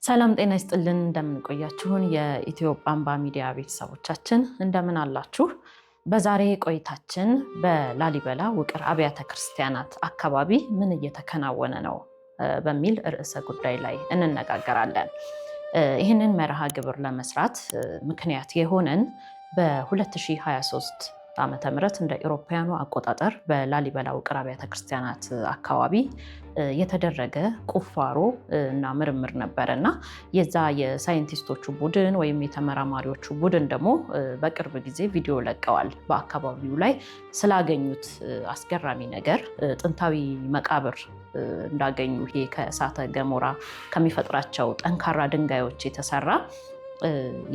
ሰላም ጤና ይስጥልን እንደምን ቆያችሁን? የኢትዮጵያ አምባ ሚዲያ ቤተሰቦቻችን እንደምን አላችሁ? በዛሬ ቆይታችን በላሊበላ ውቅር አብያተ ክርስቲያናት አካባቢ ምን እየተከናወነ ነው በሚል ርዕሰ ጉዳይ ላይ እንነጋገራለን። ይህንን መርሃ ግብር ለመስራት ምክንያት የሆነን በ2023 ዓመተ ምህረት እንደ አውሮፓውያኑ አቆጣጠር በላሊበላ ውቅር አብያተ ክርስቲያናት አካባቢ የተደረገ ቁፋሮ እና ምርምር ነበረ እና የዛ የሳይንቲስቶቹ ቡድን ወይም የተመራማሪዎቹ ቡድን ደግሞ በቅርብ ጊዜ ቪዲዮ ለቀዋል። በአካባቢው ላይ ስላገኙት አስገራሚ ነገር ጥንታዊ መቃብር እንዳገኙ ይሄ ከእሳተ ገሞራ ከሚፈጥራቸው ጠንካራ ድንጋዮች የተሰራ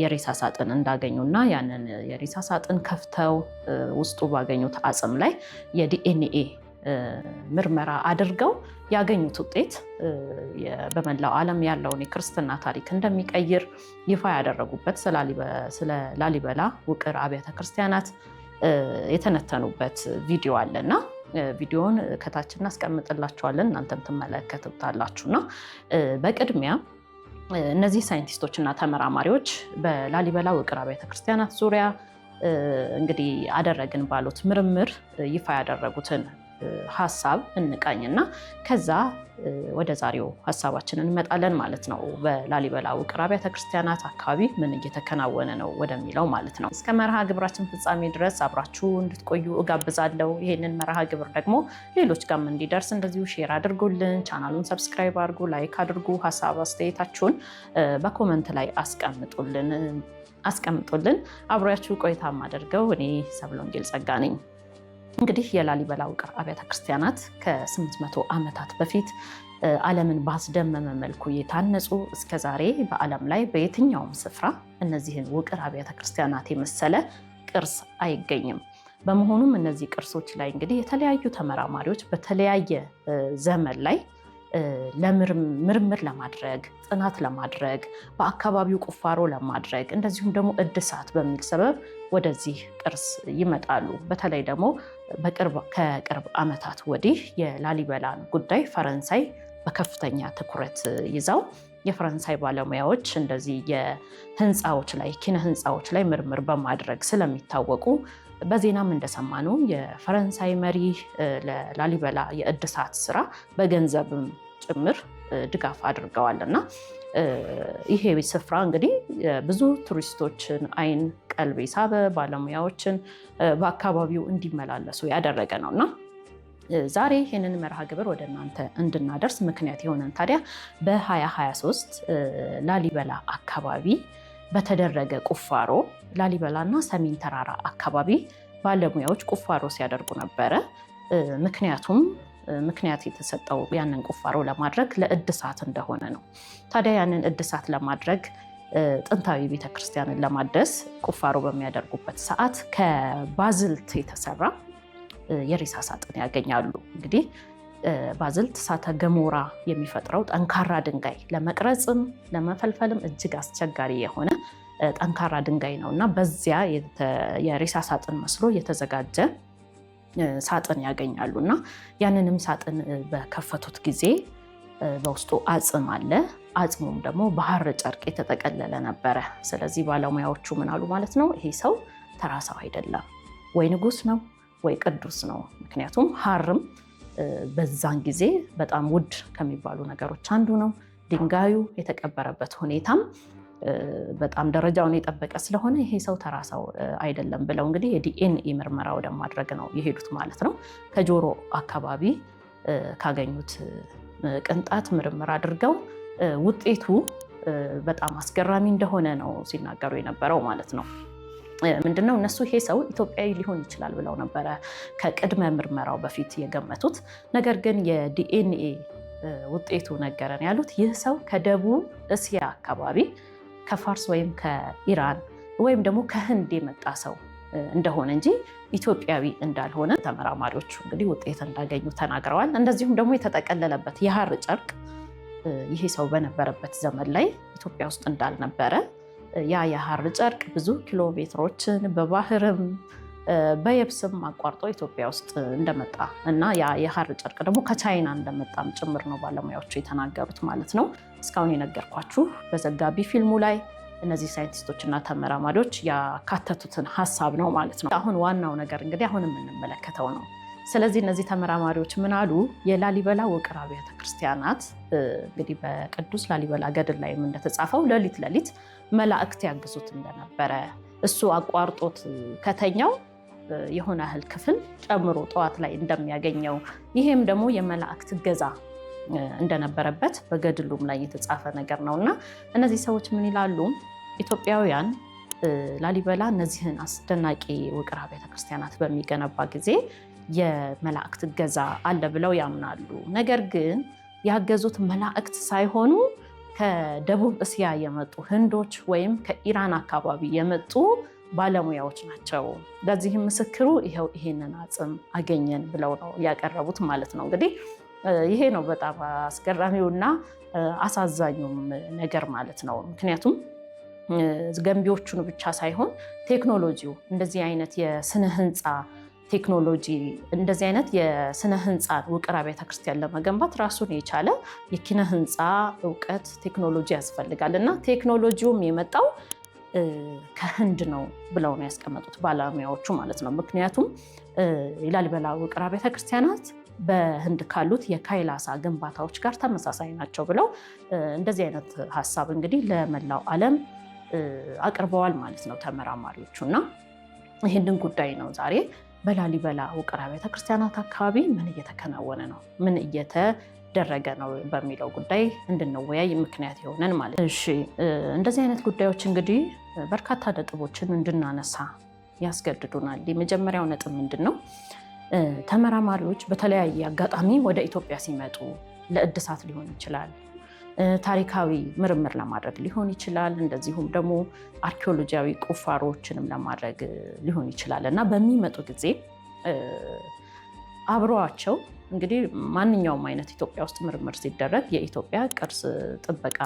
የሬሳ ሳጥን እንዳገኙና ያንን የሬሳ ሳጥን ከፍተው ውስጡ ባገኙት አጽም ላይ የዲኤንኤ ምርመራ አድርገው ያገኙት ውጤት በመላው ዓለም ያለውን የክርስትና ታሪክ እንደሚቀይር ይፋ ያደረጉበት ስለ ላሊበላ ውቅር አብያተ ክርስቲያናት የተነተኑበት ቪዲዮ አለና ቪዲዮውን ከታች እናስቀምጥላችኋለን፣ እናንተም ትመለከቱታላችሁና በቅድሚያ እነዚህ ሳይንቲስቶች እና ተመራማሪዎች በላሊበላ ውቅር አብያተ ክርስቲያናት ዙሪያ እንግዲህ አደረግን ባሉት ምርምር ይፋ ያደረጉትን ሀሳብ እንቃኝና ከዛ ወደ ዛሬው ሀሳባችን እንመጣለን ማለት ነው። በላሊበላ ውቅር አብያተ ክርስቲያናት አካባቢ ምን እየተከናወነ ነው ወደሚለው ማለት ነው። እስከ መርሃ ግብራችን ፍጻሜ ድረስ አብራችሁ እንድትቆዩ እጋብዛለሁ። ይሄንን መርሃ ግብር ደግሞ ሌሎች ጋርም እንዲደርስ እንደዚሁ ሼር አድርጉልን፣ ቻናሉን ሰብስክራይብ አድርጉ፣ ላይክ አድርጉ፣ ሀሳብ አስተያየታችሁን በኮመንት ላይ አስቀምጡልን። አብራችሁ ቆይታ ማደርገው እኔ ሰብለወንጌል ጸጋ ነኝ። እንግዲህ የላሊበላ ውቅር አብያተ ክርስቲያናት ከ800 ዓመታት በፊት ዓለምን ባስደመመ መልኩ የታነጹ እስከ ዛሬ በዓለም ላይ በየትኛውም ስፍራ እነዚህን ውቅር አብያተ ክርስቲያናት የመሰለ ቅርስ አይገኝም። በመሆኑም እነዚህ ቅርሶች ላይ እንግዲህ የተለያዩ ተመራማሪዎች በተለያየ ዘመን ላይ ምርምር ለማድረግ ጥናት ለማድረግ በአካባቢው ቁፋሮ ለማድረግ እንደዚሁም ደግሞ እድሳት በሚል ሰበብ ወደዚህ ቅርስ ይመጣሉ። በተለይ ደግሞ ከቅርብ ዓመታት ወዲህ የላሊበላን ጉዳይ ፈረንሳይ በከፍተኛ ትኩረት ይዘው የፈረንሳይ ባለሙያዎች እንደዚህ የህንፃዎች ላይ ኪነ ህንፃዎች ላይ ምርምር በማድረግ ስለሚታወቁ በዜናም እንደሰማነው የፈረንሳይ መሪ ለላሊበላ የእድሳት ስራ በገንዘብም ጭምር ድጋፍ አድርገዋል እና ይሄ ስፍራ እንግዲህ ብዙ ቱሪስቶችን አይን ቀልብ ሳበ፣ ባለሙያዎችን በአካባቢው እንዲመላለሱ ያደረገ ነው እና ዛሬ ይህንን መርሃ ግብር ወደ እናንተ እንድናደርስ ምክንያት የሆነን ታዲያ በ2023 ላሊበላ አካባቢ በተደረገ ቁፋሮ ላሊበላና ሰሜን ተራራ አካባቢ ባለሙያዎች ቁፋሮ ሲያደርጉ ነበረ። ምክንያት የተሰጠው ያንን ቁፋሮ ለማድረግ ለእድሳት እንደሆነ ነው። ታዲያ ያንን እድሳት ለማድረግ ጥንታዊ ቤተክርስቲያንን ለማደስ ቁፋሮ በሚያደርጉበት ሰዓት ከባዝልት የተሰራ የሬሳ ሳጥን ያገኛሉ። እንግዲህ ባዝልት እሳተ ገሞራ የሚፈጥረው ጠንካራ ድንጋይ ለመቅረጽም ለመፈልፈልም እጅግ አስቸጋሪ የሆነ ጠንካራ ድንጋይ ነው እና በዚያ የሬሳ ሳጥን መስሎ የተዘጋጀ ሳጥን ያገኛሉ እና ያንንም ሳጥን በከፈቱት ጊዜ በውስጡ አጽም አለ። አጽሙም ደግሞ በሐር ጨርቅ የተጠቀለለ ነበረ። ስለዚህ ባለሙያዎቹ ምን አሉ ማለት ነው፣ ይሄ ሰው ተራ ሰው አይደለም፣ ወይ ንጉስ ነው ወይ ቅዱስ ነው። ምክንያቱም ሐርም በዛን ጊዜ በጣም ውድ ከሚባሉ ነገሮች አንዱ ነው። ድንጋዩ የተቀበረበት ሁኔታም በጣም ደረጃውን የጠበቀ ስለሆነ ይሄ ሰው ተራ ሰው አይደለም ብለው እንግዲህ የዲኤንኤ ምርመራ ወደ ማድረግ ነው የሄዱት ማለት ነው። ከጆሮ አካባቢ ካገኙት ቅንጣት ምርምር አድርገው ውጤቱ በጣም አስገራሚ እንደሆነ ነው ሲናገሩ የነበረው ማለት ነው። ምንድነው እነሱ ይሄ ሰው ኢትዮጵያዊ ሊሆን ይችላል ብለው ነበረ ከቅድመ ምርመራው በፊት የገመቱት። ነገር ግን የዲኤንኤ ውጤቱ ነገረን ያሉት ይህ ሰው ከደቡብ እስያ አካባቢ ከፋርስ ወይም ከኢራን ወይም ደግሞ ከህንድ የመጣ ሰው እንደሆነ እንጂ ኢትዮጵያዊ እንዳልሆነ ተመራማሪዎቹ እንግዲህ ውጤት እንዳገኙ ተናግረዋል። እንደዚሁም ደግሞ የተጠቀለለበት የሐር ጨርቅ ይሄ ሰው በነበረበት ዘመን ላይ ኢትዮጵያ ውስጥ እንዳልነበረ፣ ያ የሐር ጨርቅ ብዙ ኪሎ ሜትሮችን በባህርም በየብስም አቋርጦ ኢትዮጵያ ውስጥ እንደመጣ እና ያ የሐር ጨርቅ ደግሞ ከቻይና እንደመጣም ጭምር ነው ባለሙያዎቹ የተናገሩት ማለት ነው። እስካሁን የነገርኳችሁ በዘጋቢ ፊልሙ ላይ እነዚህ ሳይንቲስቶችና ተመራማሪዎች ያካተቱትን ሀሳብ ነው ማለት ነው። አሁን ዋናው ነገር እንግዲህ አሁን የምንመለከተው ነው። ስለዚህ እነዚህ ተመራማሪዎች ምን አሉ? የላሊበላ ውቅር አብያተ ክርስቲያናት እንግዲህ በቅዱስ ላሊበላ ገድል ላይም እንደተጻፈው ሌሊት መላእክት ያግዙት እንደነበረ፣ እሱ አቋርጦት ከተኛው የሆነ ያህል ክፍል ጨምሮ ጠዋት ላይ እንደሚያገኘው፣ ይሄም ደግሞ የመላእክት እገዛ እንደነበረበት በገድሉም ላይ የተጻፈ ነገር ነው እና እነዚህ ሰዎች ምን ይላሉ? ኢትዮጵያውያን ላሊበላ እነዚህን አስደናቂ ውቅር አብያተ ክርስቲያናት በሚገነባ ጊዜ የመላእክት እገዛ አለ ብለው ያምናሉ። ነገር ግን ያገዙት መላእክት ሳይሆኑ ከደቡብ እስያ የመጡ ህንዶች ወይም ከኢራን አካባቢ የመጡ ባለሙያዎች ናቸው። ለዚህም ምስክሩ ይሄንን አጽም አገኘን ብለው ነው ያቀረቡት ማለት ነው። እንግዲህ ይሄ ነው በጣም አስገራሚውና አሳዛኙም ነገር ማለት ነው። ምክንያቱም ገንቢዎቹን ብቻ ሳይሆን ቴክኖሎጂው እንደዚህ አይነት የስነ ህንፃ ቴክኖሎጂ እንደዚህ አይነት የስነ ህንፃ ውቅር አብያተ ክርስቲያን ለመገንባት ራሱን የቻለ የኪነ ህንፃ እውቀት ቴክኖሎጂ ያስፈልጋል እና ቴክኖሎጂውም የመጣው ከህንድ ነው ብለው ነው ያስቀመጡት ባለሙያዎቹ ማለት ነው። ምክንያቱም የላሊበላ ውቅር አብያተ ክርስቲያናት በህንድ ካሉት የካይላሳ ግንባታዎች ጋር ተመሳሳይ ናቸው ብለው እንደዚህ አይነት ሀሳብ እንግዲህ ለመላው ዓለም አቅርበዋል ማለት ነው ተመራማሪዎቹ። እና ይህንን ጉዳይ ነው ዛሬ በላሊበላ ውቅር አብያተ ክርስቲያናት አካባቢ ምን እየተከናወነ ነው፣ ምን እየተደረገ ነው በሚለው ጉዳይ እንድንወያይ ምክንያት የሆነን ማለት ነው። እሺ፣ እንደዚህ አይነት ጉዳዮች እንግዲህ በርካታ ነጥቦችን እንድናነሳ ያስገድዱናል። የመጀመሪያው ነጥብ ምንድን ነው? ተመራማሪዎች በተለያየ አጋጣሚ ወደ ኢትዮጵያ ሲመጡ ለእድሳት ሊሆን ይችላል፣ ታሪካዊ ምርምር ለማድረግ ሊሆን ይችላል፣ እንደዚሁም ደግሞ አርኪኦሎጂያዊ ቁፋሮዎችንም ለማድረግ ሊሆን ይችላል እና በሚመጡ ጊዜ አብረዋቸው እንግዲህ ማንኛውም አይነት ኢትዮጵያ ውስጥ ምርምር ሲደረግ የኢትዮጵያ ቅርስ ጥበቃ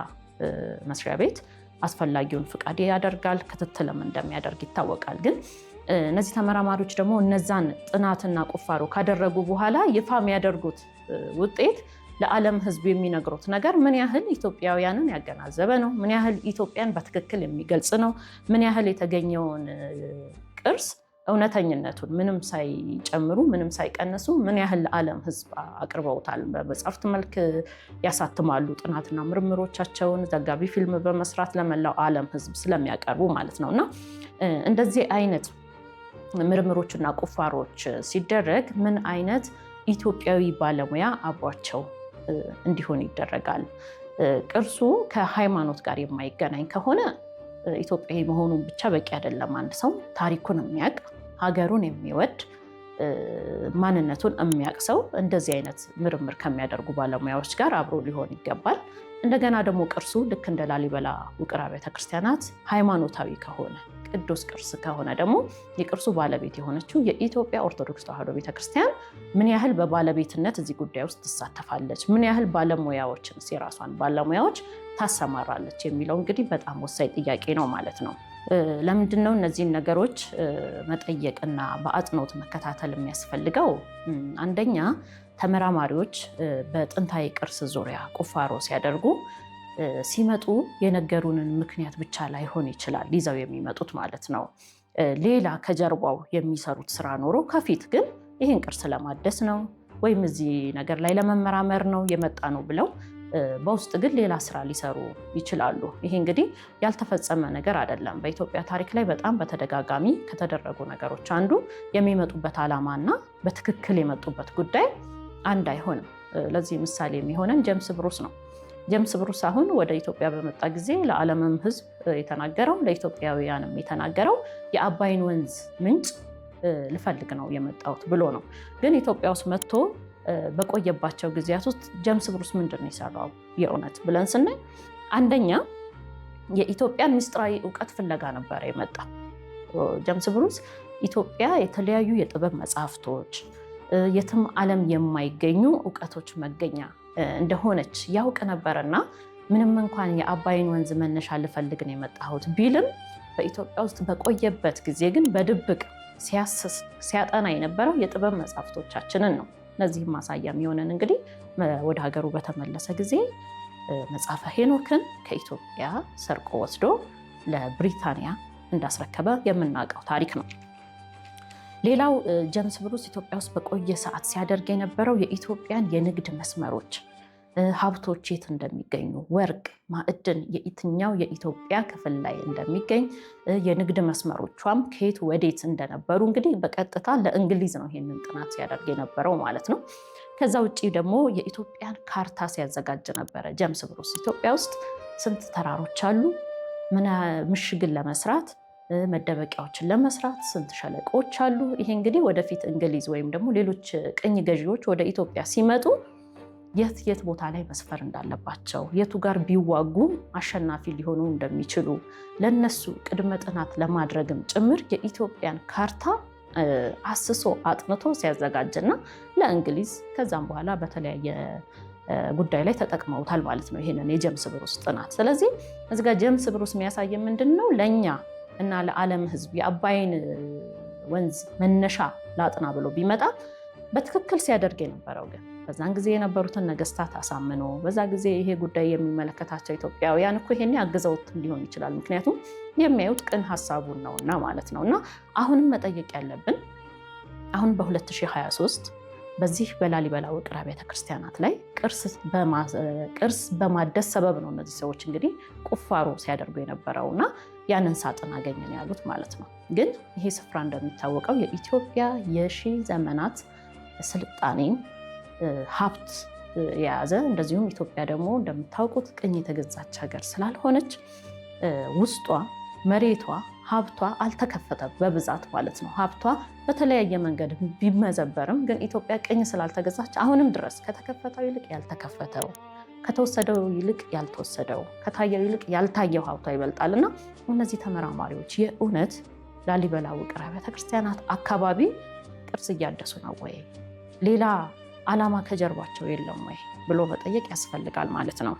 መስሪያ ቤት አስፈላጊውን ፍቃድ ያደርጋል፣ ክትትልም እንደሚያደርግ ይታወቃል። ግን እነዚህ ተመራማሪዎች ደግሞ እነዛን ጥናትና ቁፋሮ ካደረጉ በኋላ ይፋ የሚያደርጉት ውጤት ለዓለም ሕዝብ የሚነግሩት ነገር ምን ያህል ኢትዮጵያውያንን ያገናዘበ ነው፣ ምን ያህል ኢትዮጵያን በትክክል የሚገልጽ ነው፣ ምን ያህል የተገኘውን ቅርስ እውነተኝነቱን ምንም ሳይጨምሩ ምንም ሳይቀንሱ ምን ያህል ለዓለም ሕዝብ አቅርበውታል። በመጽሐፍት መልክ ያሳትማሉ ጥናትና ምርምሮቻቸውን ዘጋቢ ፊልም በመስራት ለመላው ዓለም ሕዝብ ስለሚያቀርቡ ማለት ነው እና እንደዚህ አይነት ምርምሮችና ቁፋሮች ሲደረግ ምን አይነት ኢትዮጵያዊ ባለሙያ አብሯቸው እንዲሆን ይደረጋል። ቅርሱ ከሃይማኖት ጋር የማይገናኝ ከሆነ ኢትዮጵያዊ መሆኑን ብቻ በቂ አይደለም። አንድ ሰው ታሪኩን የሚያውቅ ሀገሩን የሚወድ ማንነቱን የሚያውቅ ሰው እንደዚህ አይነት ምርምር ከሚያደርጉ ባለሙያዎች ጋር አብሮ ሊሆን ይገባል። እንደገና ደግሞ ቅርሱ ልክ እንደ ላሊበላ ውቅር አብያተ ክርስቲያናት ሃይማኖታዊ ከሆነ ቅዱስ ቅርስ ከሆነ ደግሞ የቅርሱ ባለቤት የሆነችው የኢትዮጵያ ኦርቶዶክስ ተዋሕዶ ቤተክርስቲያን ምን ያህል በባለቤትነት እዚህ ጉዳይ ውስጥ ትሳተፋለች፣ ምን ያህል ባለሙያዎችን የራሷን ባለሙያዎች ታሰማራለች የሚለው እንግዲህ በጣም ወሳኝ ጥያቄ ነው ማለት ነው። ለምንድን ነው እነዚህን ነገሮች መጠየቅና በአጽንኦት መከታተል የሚያስፈልገው? አንደኛ ተመራማሪዎች በጥንታዊ ቅርስ ዙሪያ ቁፋሮ ሲያደርጉ ሲመጡ የነገሩንን ምክንያት ብቻ ላይሆን ይችላል ይዘው የሚመጡት ማለት ነው። ሌላ ከጀርባው የሚሰሩት ስራ ኖሮ ከፊት ግን ይህን ቅርስ ለማደስ ነው ወይም እዚህ ነገር ላይ ለመመራመር ነው የመጣ ነው ብለው በውስጥ ግን ሌላ ስራ ሊሰሩ ይችላሉ። ይሄ እንግዲህ ያልተፈጸመ ነገር አይደለም። በኢትዮጵያ ታሪክ ላይ በጣም በተደጋጋሚ ከተደረጉ ነገሮች አንዱ የሚመጡበት ዓላማና በትክክል የመጡበት ጉዳይ አንድ አይሆንም። ለዚህ ምሳሌ የሚሆነን ጄምስ ብሩስ ነው። ጄምስ ብሩስ አሁን ወደ ኢትዮጵያ በመጣ ጊዜ ለዓለምም ሕዝብ የተናገረው ለኢትዮጵያውያንም የተናገረው የአባይን ወንዝ ምንጭ ልፈልግ ነው የመጣሁት ብሎ ነው። ግን ኢትዮጵያ ውስጥ መጥቶ በቆየባቸው ጊዜያት ውስጥ ጄምስ ብሩስ ምንድን ነው የሰራው የእውነት ብለን ስናይ፣ አንደኛ የኢትዮጵያን ምስጢራዊ እውቀት ፍለጋ ነበረ የመጣ። ጄምስ ብሩስ ኢትዮጵያ የተለያዩ የጥበብ መጽሐፍቶች፣ የትም ዓለም የማይገኙ እውቀቶች መገኛ እንደሆነች ያውቅ ነበርና ምንም እንኳን የአባይን ወንዝ መነሻ ልፈልግ ነው የመጣሁት ቢልም በኢትዮጵያ ውስጥ በቆየበት ጊዜ ግን በድብቅ ሲያጠና የነበረው የጥበብ መጽሐፍቶቻችንን ነው። ለዚህም ማሳያ የሚሆነን እንግዲህ ወደ ሀገሩ በተመለሰ ጊዜ መጽሐፈ ሄኖክን ከኢትዮጵያ ሰርቆ ወስዶ ለብሪታንያ እንዳስረከበ የምናውቀው ታሪክ ነው። ሌላው ጀምስ ብሩስ ኢትዮጵያ ውስጥ በቆየ ሰዓት ሲያደርግ የነበረው የኢትዮጵያን የንግድ መስመሮች ሀብቶች የት እንደሚገኙ፣ ወርቅ፣ ማዕድን የትኛው የኢትዮጵያ ክፍል ላይ እንደሚገኝ፣ የንግድ መስመሮቿም ከየት ወዴት እንደነበሩ እንግዲህ በቀጥታ ለእንግሊዝ ነው ይሄንን ጥናት ሲያደርግ የነበረው ማለት ነው። ከዛ ውጭ ደግሞ የኢትዮጵያን ካርታ ሲያዘጋጅ ነበረ ጀምስ ብሩስ። ኢትዮጵያ ውስጥ ስንት ተራሮች አሉ፣ ምሽግን ለመስራት መደበቂያዎችን ለመስራት ስንት ሸለቆች አሉ። ይሄ እንግዲህ ወደፊት እንግሊዝ ወይም ደግሞ ሌሎች ቅኝ ገዢዎች ወደ ኢትዮጵያ ሲመጡ የት ቦታ ላይ መስፈር እንዳለባቸው፣ የቱ ጋር ቢዋጉ አሸናፊ ሊሆኑ እንደሚችሉ ለነሱ ቅድመ ጥናት ለማድረግም ጭምር የኢትዮጵያን ካርታ አስሶ አጥንቶ ሲያዘጋጅና ለእንግሊዝ ከዛም በኋላ በተለያየ ጉዳይ ላይ ተጠቅመውታል ማለት ነው ይሄንን የጀምስ ብሩስ ጥናት። ስለዚህ እዚህ ጋር ጀምስ ብሩስ የሚያሳየ ምንድን ነው? ለእኛ እና ለዓለም ሕዝብ የአባይን ወንዝ መነሻ ላጥና ብሎ ቢመጣ በትክክል ሲያደርግ የነበረው ግን በዛን ጊዜ የነበሩትን ነገስታት አሳምኖ በዛ ጊዜ ይሄ ጉዳይ የሚመለከታቸው ኢትዮጵያውያን እኮ ይሄኔ አግዘውት ሊሆን ይችላል። ምክንያቱም የሚያዩት ቅን ሀሳቡን ነውና ማለት ነው። እና አሁንም መጠየቅ ያለብን አሁን በ2023 በዚህ በላሊበላ ውቅር አብያተ ክርስቲያናት ላይ ቅርስ በማደስ ሰበብ ነው እነዚህ ሰዎች እንግዲህ ቁፋሮ ሲያደርጉ የነበረውና ያንን ሳጥን አገኘን ያሉት ማለት ነው። ግን ይሄ ስፍራ እንደሚታወቀው የኢትዮጵያ የሺህ ዘመናት ስልጣኔን ሀብት የያዘ እንደዚሁም ኢትዮጵያ ደግሞ እንደምታውቁት ቅኝ የተገዛች ሀገር ስላልሆነች ውስጧ መሬቷ ሀብቷ አልተከፈተም በብዛት ማለት ነው። ሀብቷ በተለያየ መንገድ ቢመዘበርም ግን ኢትዮጵያ ቅኝ ስላልተገዛች አሁንም ድረስ ከተከፈተው ይልቅ ያልተከፈተው፣ ከተወሰደው ይልቅ ያልተወሰደው፣ ከታየው ይልቅ ያልታየው ሀብቷ ይበልጣል። እና እነዚህ ተመራማሪዎች የእውነት ላሊበላ ውቅር አብያተ ክርስቲያናት አካባቢ ቅርስ እያደሱ ነው ወይ? ሌላ ዓላማ ከጀርባቸው የለም ወይ ብሎ መጠየቅ ያስፈልጋል ማለት ነው።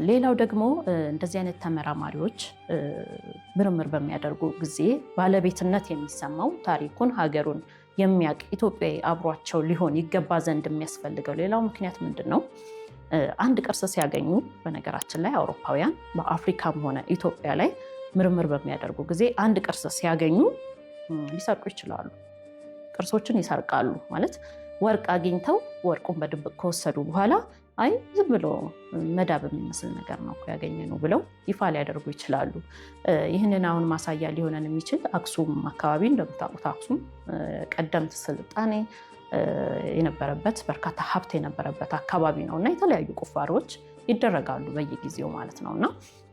ሌላው ደግሞ እንደዚህ አይነት ተመራማሪዎች ምርምር በሚያደርጉ ጊዜ ባለቤትነት የሚሰማው ታሪኩን ሀገሩን የሚያውቅ ኢትዮጵያዊ አብሯቸው ሊሆን ይገባ ዘንድ የሚያስፈልገው ሌላው ምክንያት ምንድን ነው? አንድ ቅርስ ሲያገኙ በነገራችን ላይ አውሮፓውያን በአፍሪካም ሆነ ኢትዮጵያ ላይ ምርምር በሚያደርጉ ጊዜ አንድ ቅርስ ሲያገኙ ሊሰርቁ ይችላሉ። ቅርሶችን ይሰርቃሉ ማለት ወርቅ አግኝተው ወርቁን በድብቅ ከወሰዱ በኋላ አይ ዝም ብሎ መዳብ የሚመስል ነገር ነው ያገኘነው ብለው ይፋ ሊያደርጉ ይችላሉ። ይህንን አሁን ማሳያ ሊሆነን የሚችል አክሱም አካባቢ እንደምታውቁት አክሱም ቀደምት ስልጣኔ የነበረበት በርካታ ሀብት የነበረበት አካባቢ ነው እና የተለያዩ ቁፋሮዎች ይደረጋሉ በየጊዜው ማለት ነው። እና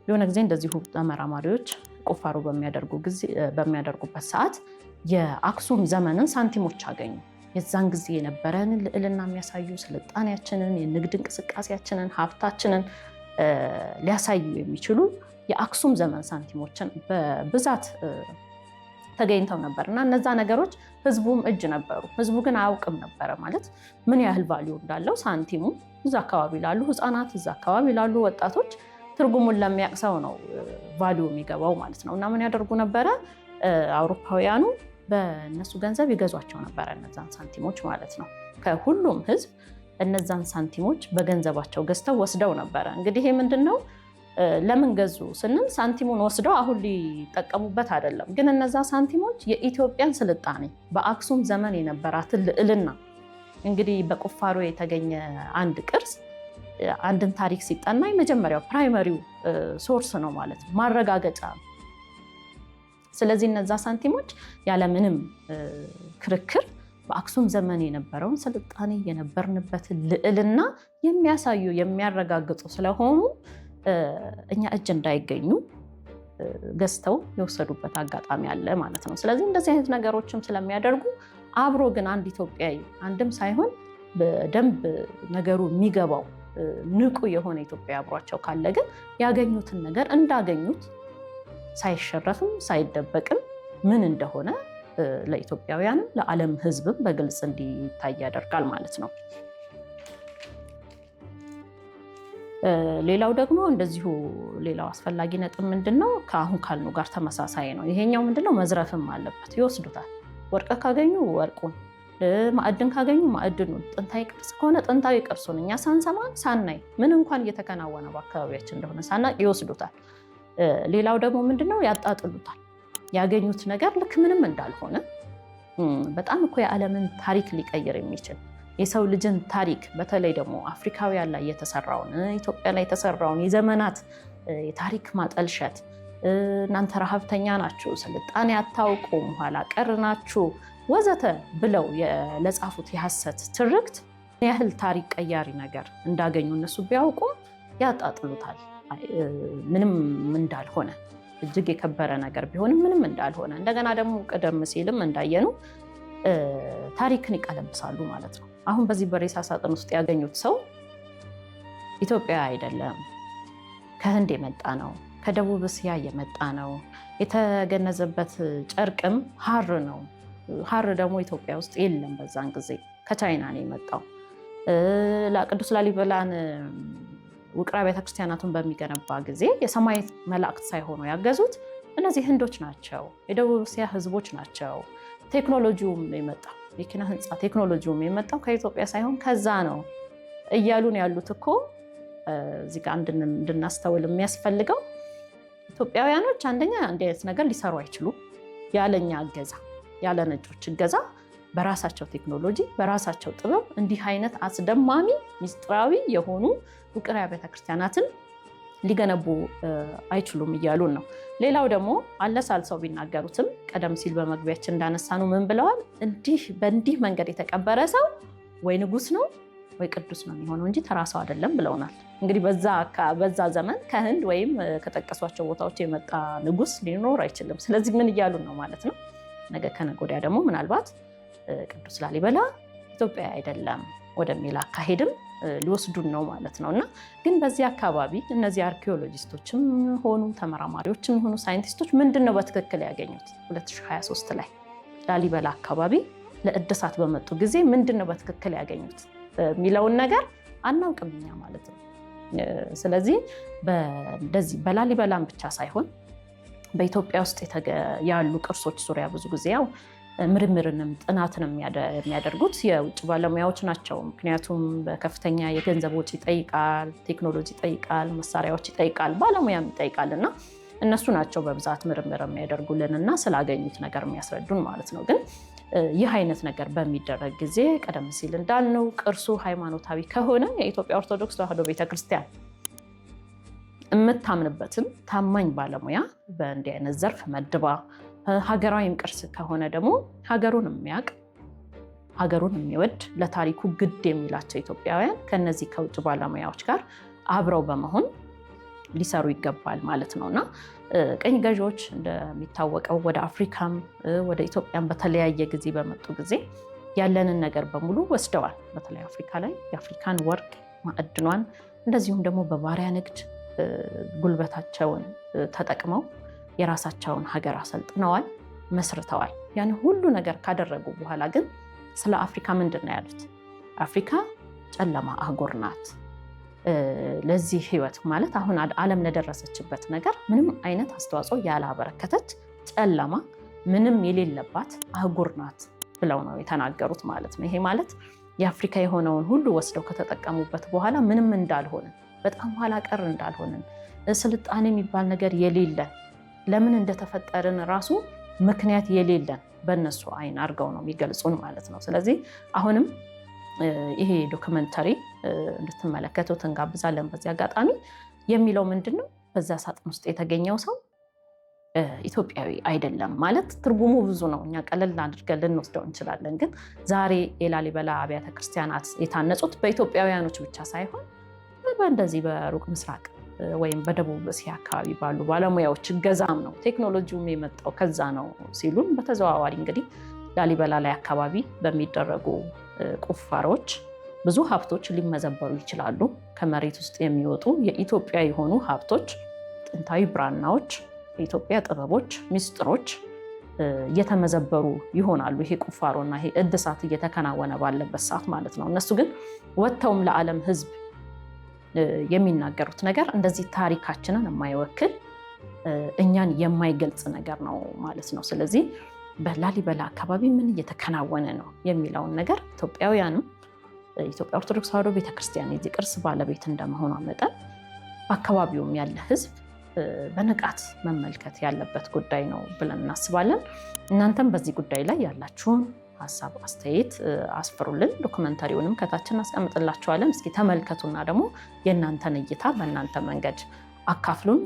የሆነ ጊዜ እንደዚሁ ተመራማሪዎች ቁፋሮ በሚያደርጉበት ሰዓት የአክሱም ዘመንን ሳንቲሞች አገኙ። የዛን ጊዜ የነበረንን ልዕልና የሚያሳዩ ስልጣኔያችንን፣ የንግድ እንቅስቃሴያችንን፣ ሀብታችንን ሊያሳዩ የሚችሉ የአክሱም ዘመን ሳንቲሞችን በብዛት ተገኝተው ነበር እና እነዛ ነገሮች ህዝቡም እጅ ነበሩ። ህዝቡ ግን አያውቅም ነበረ ማለት ምን ያህል ቫሊዩ እንዳለው ሳንቲሙ እዛ አካባቢ ላሉ ህፃናት፣ እዛ አካባቢ ላሉ ወጣቶች ትርጉሙን ለሚያውቅ ሰው ነው ቫሊዩ የሚገባው ማለት ነው። እና ምን ያደርጉ ነበረ አውሮፓውያኑ በእነሱ ገንዘብ ይገዟቸው ነበረ እነዛን ሳንቲሞች ማለት ነው። ከሁሉም ህዝብ እነዛን ሳንቲሞች በገንዘባቸው ገዝተው ወስደው ነበረ። እንግዲህ ይሄ ምንድን ነው? ለምን ገዙ ስንል ሳንቲሙን ወስደው አሁን ሊጠቀሙበት አይደለም። ግን እነዛ ሳንቲሞች የኢትዮጵያን ስልጣኔ በአክሱም ዘመን የነበራትን ልዕልና እንግዲህ በቁፋሮ የተገኘ አንድ ቅርስ አንድን ታሪክ ሲጠና የመጀመሪያው ፕራይመሪው ሶርስ ነው ማለት ነው፣ ማረጋገጫ ነው። ስለዚህ እነዛ ሳንቲሞች ያለምንም ክርክር በአክሱም ዘመን የነበረውን ስልጣኔ የነበርንበትን ልዕልና የሚያሳዩ የሚያረጋግጡ ስለሆኑ እኛ እጅ እንዳይገኙ ገዝተው የወሰዱበት አጋጣሚ አለ ማለት ነው። ስለዚህ እንደዚህ አይነት ነገሮችም ስለሚያደርጉ አብሮ ግን አንድ ኢትዮጵያዊ አንድም ሳይሆን በደንብ ነገሩ የሚገባው ንቁ የሆነ ኢትዮጵያ አብሯቸው ካለ ግን ያገኙትን ነገር እንዳገኙት ሳይሸረፍም ሳይደበቅም ምን እንደሆነ ለኢትዮጵያውያንም ለዓለም ሕዝብም በግልጽ እንዲታይ ያደርጋል ማለት ነው። ሌላው ደግሞ እንደዚሁ ሌላው አስፈላጊ ነጥብ ምንድነው ከአሁን ካልኑ ጋር ተመሳሳይ ነው። ይሄኛው ምንድነው መዝረፍም አለበት፣ ይወስዱታል። ወርቅ ካገኙ ወርቁን፣ ማዕድን ካገኙ ማዕድኑን፣ ጥንታዊ ቅርስ ከሆነ ጥንታዊ ቅርሱን እኛ ሳንሰማ ሳናይ ምን እንኳን እየተከናወነ በአካባቢያችን እንደሆነ ሳናቅ ይወስዱታል። ሌላው ደግሞ ምንድነው ያጣጥሉታል። ያገኙት ነገር ልክ ምንም እንዳልሆነ በጣም እኮ የዓለምን ታሪክ ሊቀይር የሚችል የሰው ልጅን ታሪክ በተለይ ደግሞ አፍሪካውያን ላይ የተሰራውን ኢትዮጵያ ላይ የተሰራውን የዘመናት የታሪክ ማጠልሸት እናንተ ረሃብተኛ ናችሁ፣ ስልጣኔ አታውቁም፣ ኋላ ቀር ናችሁ ወዘተ ብለው ለጻፉት የሐሰት ትርክት ያህል ታሪክ ቀያሪ ነገር እንዳገኙ እነሱ ቢያውቁም ያጣጥሉታል። ምንም እንዳልሆነ እጅግ የከበረ ነገር ቢሆንም ምንም እንዳልሆነ እንደገና ደግሞ ቀደም ሲልም እንዳየኑ ታሪክን ይቀለብሳሉ ማለት ነው። አሁን በዚህ በሬሳ ሳጥን ውስጥ ያገኙት ሰው ኢትዮጵያ አይደለም፣ ከህንድ የመጣ ነው፣ ከደቡብ እስያ የመጣ ነው። የተገነዘበት ጨርቅም ሐር ነው። ሐር ደግሞ ኢትዮጵያ ውስጥ የለም። በዛን ጊዜ ከቻይና ነው የመጣው። ቅዱስ ላሊበላን ውቅር አብያተ ክርስቲያናቱን በሚገነባ ጊዜ የሰማይ መላእክት ሳይሆኑ ያገዙት እነዚህ ህንዶች ናቸው፣ የደቡብ እስያ ህዝቦች ናቸው። ቴክኖሎጂውም የመጣው የኪነ ህንፃ ቴክኖሎጂውም የመጣው ከኢትዮጵያ ሳይሆን ከዛ ነው እያሉን ያሉት እኮ እዚህ ጋር እንድናስተውል የሚያስፈልገው ኢትዮጵያውያኖች አንደኛ እንዲህ አይነት ነገር ሊሰሩ አይችሉም ያለኛ እገዛ፣ ያለ ነጮች እገዛ በራሳቸው ቴክኖሎጂ በራሳቸው ጥበብ እንዲህ አይነት አስደማሚ ሚስጥራዊ የሆኑ ውቅር አብያተ ክርስቲያናትን ሊገነቡ አይችሉም እያሉን ነው። ሌላው ደግሞ አለሳልሰው ቢናገሩትም ቀደም ሲል በመግቢያችን እንዳነሳነው ምን ብለዋል? በእንዲህ መንገድ የተቀበረ ሰው ወይ ንጉስ ነው ወይ ቅዱስ ነው የሚሆነው እንጂ ተራ ሰው አይደለም ብለውናል። እንግዲህ በዛ ዘመን ከህንድ ወይም ከጠቀሷቸው ቦታዎች የመጣ ንጉስ ሊኖር አይችልም። ስለዚህ ምን እያሉን ነው ማለት ነው? ነገ ከነገ ወዲያ ደግሞ ምናልባት ቅዱስ ላሊበላ ኢትዮጵያ አይደለም ወደሚል አካሄድም ሊወስዱን ነው ማለት ነው። እና ግን በዚህ አካባቢ እነዚህ አርኪኦሎጂስቶችም ሆኑ ተመራማሪዎችም ሆኑ ሳይንቲስቶች ምንድን ነው በትክክል ያገኙት? 2023 ላይ ላሊበላ አካባቢ ለእድሳት በመጡ ጊዜ ምንድን ነው በትክክል ያገኙት የሚለውን ነገር አናውቅም እኛ ማለት ነው። ስለዚህ እንደዚህ በላሊበላም ብቻ ሳይሆን በኢትዮጵያ ውስጥ ያሉ ቅርሶች ዙሪያ ብዙ ጊዜ ያው ምርምርንም ጥናትንም የሚያደርጉት የውጭ ባለሙያዎች ናቸው። ምክንያቱም በከፍተኛ የገንዘብ ወጪ ይጠይቃል፣ ቴክኖሎጂ ይጠይቃል፣ መሳሪያዎች ይጠይቃል፣ ባለሙያም ይጠይቃል እና እነሱ ናቸው በብዛት ምርምር የሚያደርጉልን እና ስላገኙት ነገር የሚያስረዱን ማለት ነው። ግን ይህ አይነት ነገር በሚደረግ ጊዜ ቀደም ሲል እንዳልነው ቅርሱ ሃይማኖታዊ ከሆነ የኢትዮጵያ ኦርቶዶክስ ተዋሕዶ ቤተክርስቲያን የምታምንበትን ታማኝ ባለሙያ በእንዲህ አይነት ዘርፍ መድባ ሀገራዊም ቅርስ ከሆነ ደግሞ ሀገሩን የሚያውቅ ሀገሩን የሚወድ ለታሪኩ ግድ የሚላቸው ኢትዮጵያውያን ከነዚህ ከውጭ ባለሙያዎች ጋር አብረው በመሆን ሊሰሩ ይገባል ማለት ነው እና ቀኝ ገዢዎች እንደሚታወቀው ወደ አፍሪካም ወደ ኢትዮጵያም በተለያየ ጊዜ በመጡ ጊዜ ያለንን ነገር በሙሉ ወስደዋል። በተለይ አፍሪካ ላይ የአፍሪካን ወርቅ ማዕድኗን እንደዚሁም ደግሞ በባሪያ ንግድ ጉልበታቸውን ተጠቅመው የራሳቸውን ሀገር አሰልጥነዋል፣ መስርተዋል። ያን ሁሉ ነገር ካደረጉ በኋላ ግን ስለ አፍሪካ ምንድን ነው ያሉት? አፍሪካ ጨለማ አህጉር ናት። ለዚህ ህይወት ማለት አሁን ዓለም ለደረሰችበት ነገር ምንም አይነት አስተዋጽኦ ያላበረከተች ጨለማ ምንም የሌለባት አህጉር ናት ብለው ነው የተናገሩት ማለት ነው። ይሄ ማለት የአፍሪካ የሆነውን ሁሉ ወስደው ከተጠቀሙበት በኋላ ምንም እንዳልሆነ፣ በጣም ኋላ ቀር እንዳልሆንን፣ ስልጣኔ የሚባል ነገር የሌለን፣ ለምን እንደተፈጠርን ራሱ ምክንያት የሌለን በእነሱ አይን አድርገው ነው የሚገልጹን ማለት ነው። ስለዚህ አሁንም ይሄ ዶክመንተሪ እንድትመለከቱት እንጋብዛለን። በዚህ አጋጣሚ የሚለው ምንድን ነው? በዛ ሳጥን ውስጥ የተገኘው ሰው ኢትዮጵያዊ አይደለም ማለት ትርጉሙ ብዙ ነው። እኛ ቀለል አድርገን ልንወስደው እንችላለን። ግን ዛሬ የላሊበላ አብያተ ክርስቲያናት የታነጹት በኢትዮጵያውያኖች ብቻ ሳይሆን በእንደዚህ በሩቅ ምስራቅ ወይም በደቡብ እስያ አካባቢ ባሉ ባለሙያዎች እገዛም ነው። ቴክኖሎጂውም የመጣው ከዛ ነው ሲሉን፣ በተዘዋዋሪ እንግዲህ ላሊበላ ላይ አካባቢ በሚደረጉ ቁፋሮች ብዙ ሀብቶች ሊመዘበሩ ይችላሉ። ከመሬት ውስጥ የሚወጡ የኢትዮጵያ የሆኑ ሀብቶች፣ ጥንታዊ ብራናዎች፣ የኢትዮጵያ ጥበቦች፣ ሚስጥሮች እየተመዘበሩ ይሆናሉ። ይሄ ቁፋሮና ይሄ እድሳት እየተከናወነ ባለበት ሰዓት ማለት ነው። እነሱ ግን ወጥተውም ለዓለም ሕዝብ የሚናገሩት ነገር እንደዚህ ታሪካችንን የማይወክል እኛን የማይገልጽ ነገር ነው ማለት ነው። ስለዚህ በላሊበላ አካባቢ ምን እየተከናወነ ነው የሚለውን ነገር ኢትዮጵያውያንም ኢትዮጵያ ኦርቶዶክስ ተዋሕዶ ቤተክርስቲያን የዚህ ቅርስ ባለቤት እንደመሆኗ መጠን በአካባቢውም ያለ ሕዝብ በንቃት መመልከት ያለበት ጉዳይ ነው ብለን እናስባለን። እናንተም በዚህ ጉዳይ ላይ ያላችሁን ሀሳብ አስተያየት አስፍሩልን። ዶክመንታሪውንም ከታችን አስቀምጥላችኋለን። እስኪ ተመልከቱና ደግሞ የእናንተን እይታ በእናንተ መንገድ አካፍሉን።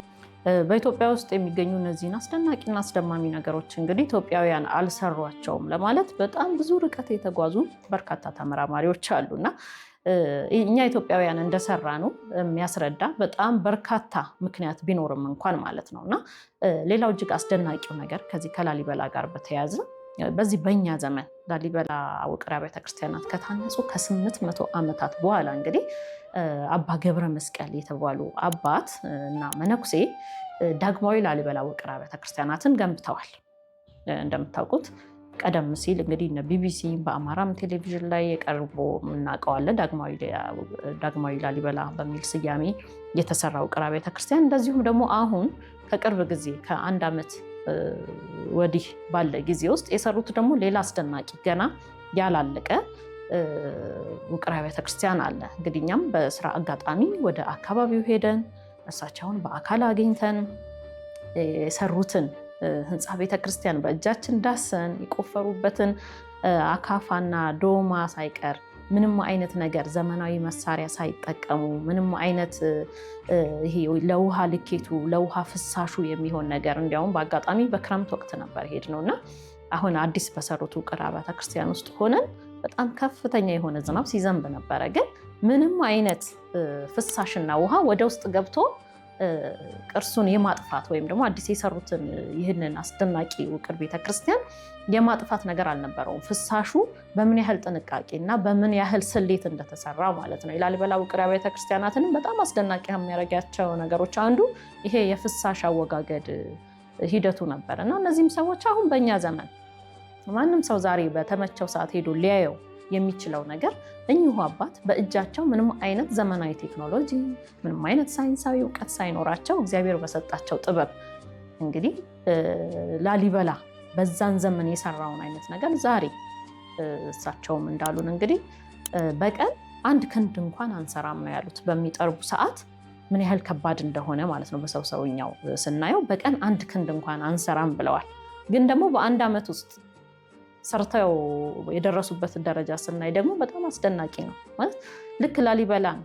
በኢትዮጵያ ውስጥ የሚገኙ እነዚህን አስደናቂና አስደማሚ ነገሮች እንግዲህ ኢትዮጵያውያን አልሰሯቸውም ለማለት በጣም ብዙ ርቀት የተጓዙ በርካታ ተመራማሪዎች አሉና እኛ ኢትዮጵያውያን እንደሰራ ነው የሚያስረዳ በጣም በርካታ ምክንያት ቢኖርም እንኳን ማለት ነውና ሌላው እጅግ አስደናቂው ነገር ከዚህ ከላሊበላ ጋር በተያያዘ በዚህ በእኛ ዘመን ላሊበላ ውቅር አብያተ ክርስቲያናት ከታነጹ ከ800 ዓመታት በኋላ እንግዲህ አባ ገብረ መስቀል የተባሉ አባት እና መነኩሴ ዳግማዊ ላሊበላ ውቅር አብያተ ክርስቲያናትን ገንብተዋል። እንደምታውቁት ቀደም ሲል እንግዲህ ቢቢሲ በአማራም ቴሌቪዥን ላይ የቀርቦ እናውቀዋለን። ዳግማዊ ላሊበላ በሚል ስያሜ የተሰራ ውቅር አብያተ ክርስቲያን፣ እንደዚሁም ደግሞ አሁን ከቅርብ ጊዜ ከአንድ ዓመት ወዲህ ባለ ጊዜ ውስጥ የሰሩት ደግሞ ሌላ አስደናቂ ገና ያላለቀ ውቅር አብያተ ክርስቲያን አለ። እንግዲህ እኛም በስራ አጋጣሚ ወደ አካባቢው ሄደን እርሳቸውን በአካል አግኝተን የሰሩትን ህንፃ ቤተክርስቲያን በእጃችን ዳሰን የቆፈሩበትን አካፋና ዶማ ሳይቀር ምንም አይነት ነገር ዘመናዊ መሳሪያ ሳይጠቀሙ ምንም አይነት ይሄ ለውሃ ልኬቱ ለውሃ ፍሳሹ የሚሆን ነገር እንዲያውም በአጋጣሚ በክረምት ወቅት ነበር ሄድነውና አሁን አዲስ በሰሩት ውቅር አብያተ ክርስቲያን ውስጥ ሆነን በጣም ከፍተኛ የሆነ ዝናብ ሲዘንብ ነበረ። ግን ምንም አይነት ፍሳሽና ውሃ ወደ ውስጥ ገብቶ ቅርሱን የማጥፋት ወይም ደግሞ አዲስ የሰሩትን ይህንን አስደናቂ ውቅር ቤተክርስቲያን የማጥፋት ነገር አልነበረውም። ፍሳሹ በምን ያህል ጥንቃቄ እና በምን ያህል ስሌት እንደተሰራ ማለት ነው። የላሊበላ ውቅር አብያተ ክርስቲያናትንም በጣም አስደናቂ የሚያደርጋቸው ነገሮች አንዱ ይሄ የፍሳሽ አወጋገድ ሂደቱ ነበር እና እነዚህም ሰዎች አሁን በእኛ ዘመን ማንም ሰው ዛሬ በተመቸው ሰዓት ሄዶ ሊያየው የሚችለው ነገር እኚሁ አባት በእጃቸው ምንም አይነት ዘመናዊ ቴክኖሎጂ ምንም አይነት ሳይንሳዊ እውቀት ሳይኖራቸው እግዚአብሔር በሰጣቸው ጥበብ እንግዲህ ላሊበላ በዛን ዘመን የሰራውን አይነት ነገር ዛሬ እሳቸውም እንዳሉን እንግዲህ በቀን አንድ ክንድ እንኳን አንሰራም ነው ያሉት። በሚጠርቡ ሰዓት ምን ያህል ከባድ እንደሆነ ማለት ነው በሰው ሰውኛው ስናየው በቀን አንድ ክንድ እንኳን አንሰራም ብለዋል። ግን ደግሞ በአንድ ዓመት ውስጥ ሰርተው የደረሱበት ደረጃ ስናይ ደግሞ በጣም አስደናቂ ነው። ማለት ልክ ላሊበላን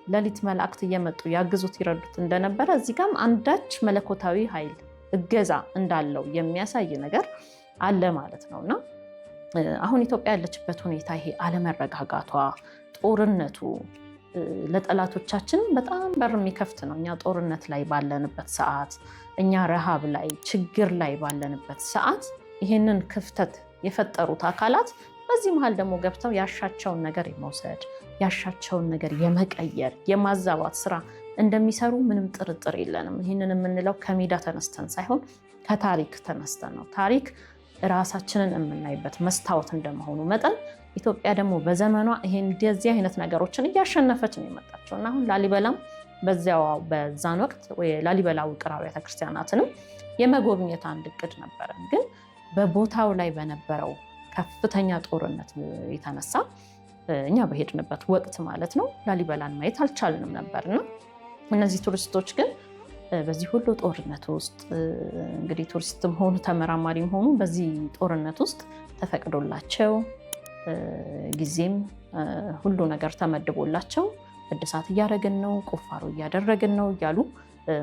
ሌሊት መላእክት እየመጡ ያግዙት ይረዱት እንደነበረ እዚህ ጋርም አንዳች መለኮታዊ ኃይል እገዛ እንዳለው የሚያሳይ ነገር አለ ማለት ነውና አሁን ኢትዮጵያ ያለችበት ሁኔታ ይሄ አለመረጋጋቷ፣ ጦርነቱ ለጠላቶቻችን በጣም በር የሚከፍት ነው። እኛ ጦርነት ላይ ባለንበት ሰዓት፣ እኛ ረሃብ ላይ ችግር ላይ ባለንበት ሰዓት ይህንን ክፍተት የፈጠሩት አካላት በዚህ መሃል ደግሞ ገብተው ያሻቸውን ነገር የመውሰድ ያሻቸውን ነገር የመቀየር የማዛባት ስራ እንደሚሰሩ ምንም ጥርጥር የለንም። ይህንን የምንለው ከሜዳ ተነስተን ሳይሆን ከታሪክ ተነስተን ነው። ታሪክ ራሳችንን የምናይበት መስታወት እንደመሆኑ መጠን ኢትዮጵያ ደግሞ በዘመኗ ይሄን እንደዚህ አይነት ነገሮችን እያሸነፈች ነው የመጣቸው እና አሁን ላሊበላም በዛን ወቅት ላሊበላ ውቅር አብያተ ክርስቲያናትንም የመጎብኘት አንድ እቅድ ነበረን። ግን በቦታው ላይ በነበረው ከፍተኛ ጦርነት የተነሳ እኛ በሄድንበት ወቅት ማለት ነው ላሊበላን ማየት አልቻልንም ነበርና እነዚህ ቱሪስቶች ግን በዚህ ሁሉ ጦርነት ውስጥ እንግዲህ ቱሪስትም ሆኑ ተመራማሪም ሆኑ በዚህ ጦርነት ውስጥ ተፈቅዶላቸው ጊዜም ሁሉ ነገር ተመድቦላቸው እድሳት እያደረግን ነው፣ ቁፋሮ እያደረግን ነው እያሉ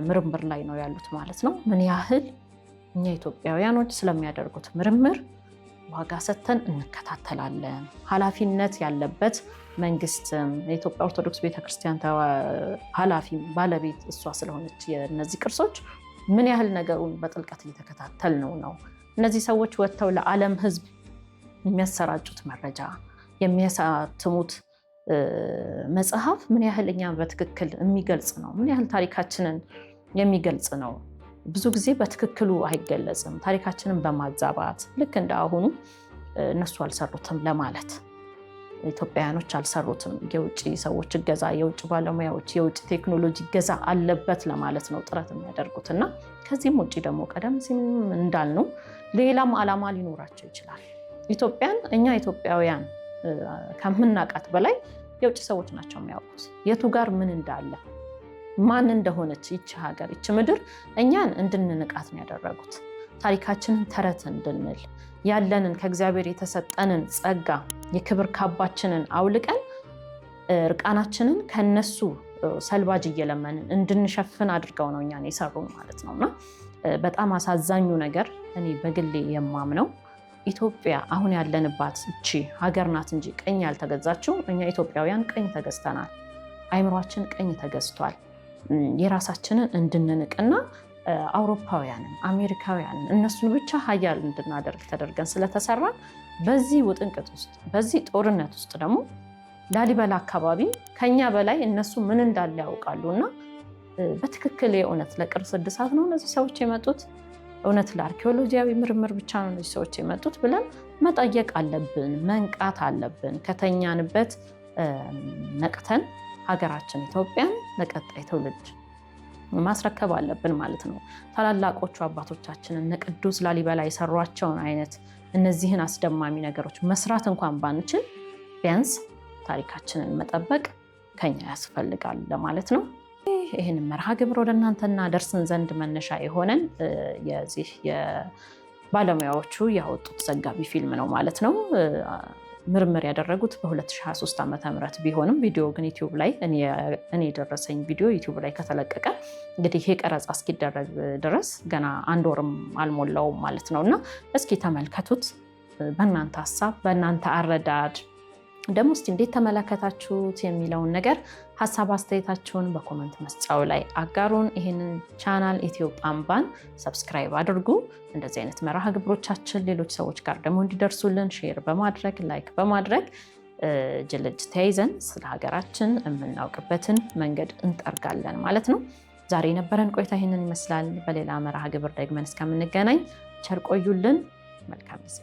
ምርምር ላይ ነው ያሉት ማለት ነው። ምን ያህል እኛ ኢትዮጵያውያኖች ስለሚያደርጉት ምርምር ዋጋ ሰጥተን እንከታተላለን። ኃላፊነት ያለበት መንግስትም የኢትዮጵያ ኦርቶዶክስ ቤተክርስቲያን ኃላፊ ባለቤት እሷ ስለሆነች የእነዚህ ቅርሶች ምን ያህል ነገሩን በጥልቀት እየተከታተል ነው። እነዚህ ሰዎች ወጥተው ለዓለም ሕዝብ የሚያሰራጩት መረጃ የሚያሳትሙት መጽሐፍ ምን ያህል እኛ በትክክል የሚገልጽ ነው፣ ምን ያህል ታሪካችንን የሚገልጽ ነው። ብዙ ጊዜ በትክክሉ አይገለጽም። ታሪካችንን በማዛባት ልክ እንደ አሁኑ እነሱ አልሰሩትም ለማለት ኢትዮጵያውያኖች አልሰሩትም። የውጭ ሰዎች እገዛ፣ የውጭ ባለሙያዎች፣ የውጭ ቴክኖሎጂ እገዛ አለበት ለማለት ነው ጥረት የሚያደርጉት እና ከዚህም ውጭ ደግሞ ቀደም ሲል እንዳልነው ሌላም ዓላማ ሊኖራቸው ይችላል። ኢትዮጵያን እኛ ኢትዮጵያውያን ከምናውቃት በላይ የውጭ ሰዎች ናቸው የሚያውቁት የቱ ጋር ምን እንዳለ ማን እንደሆነች ይቺ ሀገር ይቺ ምድር እኛን እንድንንቃት ነው ያደረጉት። ታሪካችንን ተረት እንድንል ያለንን ከእግዚአብሔር የተሰጠንን ጸጋ የክብር ካባችንን አውልቀን እርቃናችንን ከነሱ ሰልባጅ እየለመንን እንድንሸፍን አድርገው ነው እኛን የሰሩን ማለት ነውና በጣም አሳዛኙ ነገር እኔ በግሌ የማምነው ኢትዮጵያ አሁን ያለንባት እቺ ሀገር ናት እንጂ ቀኝ ያልተገዛችው እኛ ኢትዮጵያውያን ቀኝ ተገዝተናል። አይምሯችን ቀኝ ተገዝቷል። የራሳችንን እንድንንቅና አውሮፓውያንን አሜሪካውያንን እነሱን ብቻ ሀያል እንድናደርግ ተደርገን ስለተሰራ በዚህ ውጥንቅጥ ውስጥ በዚህ ጦርነት ውስጥ ደግሞ ላሊበላ አካባቢ ከኛ በላይ እነሱ ምን እንዳለ ያውቃሉ እና በትክክል የእውነት ለቅርስ እድሳት ነው እነዚህ ሰዎች የመጡት እውነት ለአርኪኦሎጂያዊ ምርምር ብቻ ነው እነዚህ ሰዎች የመጡት ብለን መጠየቅ አለብን። መንቃት አለብን። ከተኛንበት ነቅተን ሀገራችን ኢትዮጵያን ለቀጣይ ትውልድ ማስረከብ አለብን ማለት ነው። ታላላቆቹ አባቶቻችንን እነ ቅዱስ ላሊበላ የሰሯቸውን አይነት እነዚህን አስደማሚ ነገሮች መስራት እንኳን ባንችል ቢያንስ ታሪካችንን መጠበቅ ከኛ ያስፈልጋል ለማለት ነው። ይህንን መርሃ ግብር ወደ እናንተና ደርስን ዘንድ መነሻ የሆነን የዚህ የባለሙያዎቹ ያወጡት ዘጋቢ ፊልም ነው ማለት ነው። ምርምር ያደረጉት በ2023 ዓ.ም ቢሆንም ቪዲዮ ግን ዩቲዩብ ላይ እኔ የደረሰኝ ቪዲዮ ዩቲዩብ ላይ ከተለቀቀ እንግዲህ ይሄ ቀረጻ እስኪደረግ ድረስ ገና 1 ወርም አልሞላውም ማለት ነው እና እስኪ ተመልከቱት። በእናንተ ሀሳብ በእናንተ አረዳድ ደግሞ እስቲ እንዴት ተመለከታችሁት የሚለውን ነገር ሀሳብ አስተያየታችሁን በኮመንት መስጫው ላይ አጋሩን። ይህንን ቻናል ኢትዮጵያ አምባን ሰብስክራይብ አድርጉ። እንደዚህ አይነት መርሃ ግብሮቻችን ሌሎች ሰዎች ጋር ደግሞ እንዲደርሱልን ሼር በማድረግ ላይክ በማድረግ ጅልጅ ተያይዘን ስለ ሀገራችን የምናውቅበትን መንገድ እንጠርጋለን ማለት ነው። ዛሬ የነበረን ቆይታ ይህንን ይመስላል። በሌላ መርሃ ግብር ደግመን እስከምንገናኝ ቸር ቆዩልን። መልካም ጊዜ